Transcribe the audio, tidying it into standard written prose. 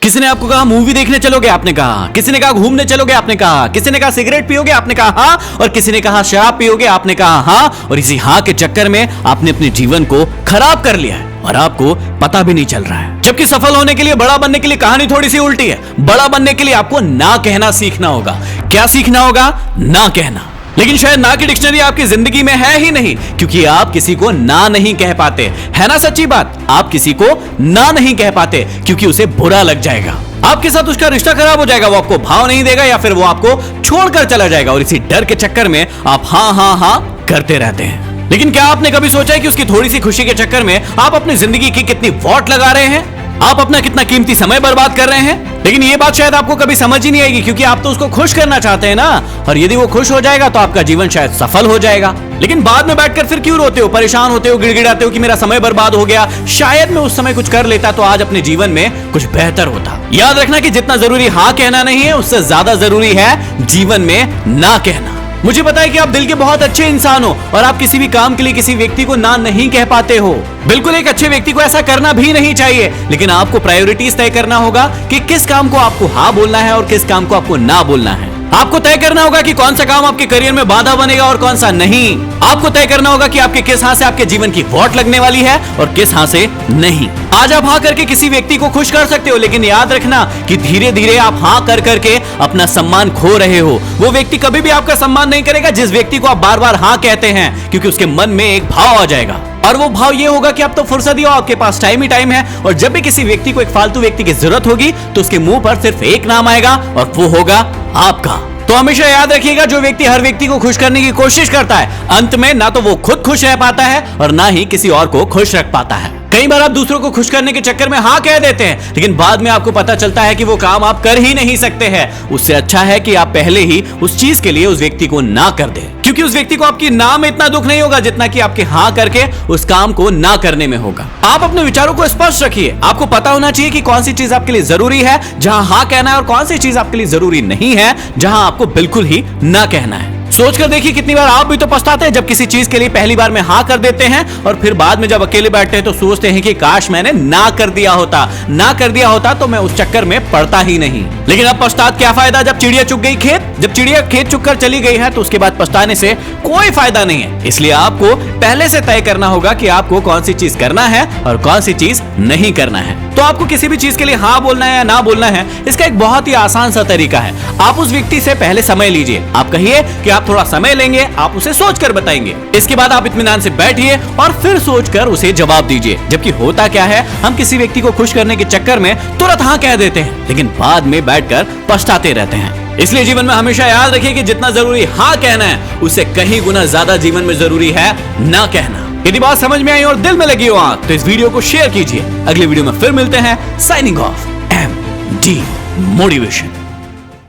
किसी ने आपको कहा मूवी देखने चलोगे, आपने कहा। किसी ने कहा घूमने चलोगे, आपने कहा। किसी ने कहा सिगरेट पियोगे, आपने कहा हाँ। और किसी ने कहा शराब पियोगे, आपने कहा हाँ। और इसी हाँ के चक्कर में आपने अपने जीवन को खराब कर लिया है और आपको पता भी नहीं चल रहा है। जबकि सफल होने के लिए, बड़ा बनने के लिए कहानी थोड़ी सी उल्टी है। बड़ा बनने के लिए आपको ना कहना सीखना होगा। क्या सीखना होगा? ना कहना। लेकिन शायद ना की डिक्शनरी आपकी जिंदगी में है ही नहीं, क्योंकि आप किसी को ना नहीं कह पाते। है ना सच्ची बात? आप किसी को ना नहीं कह पाते क्योंकि उसे बुरा लग जाएगा, आपके साथ उसका रिश्ता खराब हो जाएगा, वो आपको भाव नहीं देगा या फिर वो आपको छोड़कर चला जाएगा। और इसी डर के चक्कर में आप हाँ हाँ हाँ करते रहते हैं। लेकिन क्या आपने कभी सोचा है कि उसकी थोड़ी सी खुशी के चक्कर में आप अपनी जिंदगी की कितनी वॉट लगा रहे हैं? आप अपना कितना कीमती समय बर्बाद कर रहे हैं। लेकिन ये बात शायद आपको कभी समझ ही नहीं आएगी, क्योंकि आप तो उसको खुश करना चाहते हैं ना। और यदि वो खुश हो जाएगा तो आपका जीवन शायद सफल हो जाएगा। लेकिन बाद में बैठकर फिर क्यों रोते हो, परेशान होते हो, गिड़गिड़ाते हो कि मेरा समय बर्बाद हो गया, शायद मैं उस समय कुछ कर लेता तो आज अपने जीवन में कुछ बेहतर होता। याद रखना कि जितना जरूरी हाँ कहना नहीं है, उससे ज्यादा जरूरी है जीवन में ना कहना। मुझे पता है कि आप दिल के बहुत अच्छे इंसान हो और आप किसी भी काम के लिए किसी व्यक्ति को ना नहीं कह पाते हो। बिल्कुल एक अच्छे व्यक्ति को ऐसा करना भी नहीं चाहिए। लेकिन आपको प्रायोरिटीज तय करना होगा कि किस काम को आपको हाँ बोलना है और किस काम को आपको ना बोलना है। आपको तय करना होगा कि कौन सा काम आपके करियर में बाधा बनेगा और कौन सा नहीं। आपको तय करना होगा कि आपके किस हाँ से आपके जीवन की वोट लगने वाली है और किस हाँ से नहीं। आज आप हाँ करके किसी व्यक्ति को खुश कर सकते हो, लेकिन याद रखना कि धीरे धीरे आप हाँ कर करके अपना सम्मान खो रहे हो। वो व्यक्ति कभी भी आपका सम्मान नहीं करेगा जिस व्यक्ति को आप बार बार हाँ कहते हैं, क्योंकि उसके मन में एक भाव आ जाएगा और वो भाव ये होगा कि अब तो फुर्सत ही हो, आपके पास टाइम ही टाइम है। और जब भी किसी व्यक्ति को एक फालतू व्यक्ति की जरूरत होगी तो उसके मुंह पर सिर्फ एक नाम आएगा और वो होगा आपका। तो हमेशा याद रखिएगा, जो व्यक्ति हर व्यक्ति को खुश करने की कोशिश करता है, अंत में ना तो वो खुद खुश रह पाता है और ना ही किसी और को खुश रख पाता है। कई बार आप दूसरों को खुश करने के चक्कर में हाँ कह देते हैं, लेकिन बाद में आपको पता चलता है कि वो काम आप कर ही नहीं सकते हैं। उससे अच्छा है कि आप पहले ही उस चीज के लिए उस व्यक्ति को ना कर दें, क्योंकि उस व्यक्ति को आपकी ना में इतना दुख नहीं होगा जितना कि आपके हाँ करके उस काम को ना करने में होगा। आप अपने विचारों को स्पष्ट रखिए। आपको पता होना चाहिए कि कौन सी चीज आपके लिए जरूरी है, जहां हाँ कहना है, और कौन सी चीज आपके लिए जरूरी नहीं है, जहां आपको बिल्कुल ही ना कहना है। सोच कर देखिए, कितनी बार आप भी तो पछताते हैं जब किसी चीज के लिए पहली बार में हाँ कर देते हैं और फिर बाद में जब अकेले बैठते हैं तो सोचते हैं कि काश मैंने ना कर दिया होता तो मैं उस चक्कर में पड़ता ही नहीं। लेकिन अब पछतात क्या फायदा जब चिड़िया चुग गई खेत। जब चिड़िया खेत चुग कर चली गई है तो उसके बाद पछताने से कोई फायदा नहीं है। इसलिए आपको पहले से तय करना होगा कि आपको कौन सी चीज करना है और कौन सी चीज नहीं करना है। तो आपको किसी भी चीज के लिए हाँ बोलना है या ना बोलना है, इसका एक बहुत ही आसान सा तरीका है। आप उस व्यक्ति से पहले समय लीजिए। आप कहिए कि आप थोड़ा समय लेंगे, आप उसे सोचकर बताएंगे। इसके बाद आप इत्मीनान से बैठिए और फिर सोचकर उसे जवाब दीजिए। जबकि होता क्या है, हम किसी व्यक्ति को खुश करने के चक्कर में तुरंत हाँ कह देते हैं, लेकिन बाद में बैठकर पछताते रहते हैं। इसलिए जीवन में हमेशा याद रखिए कि जितना जरूरी हाँ कहना है, उससे कहीं गुना ज्यादा जीवन में जरूरी है ना कहना। यदि बात समझ में आई और दिल में लगी हो आंख, तो इस वीडियो को शेयर कीजिए। अगली वीडियो में फिर मिलते हैं। Signing off, MD motivation.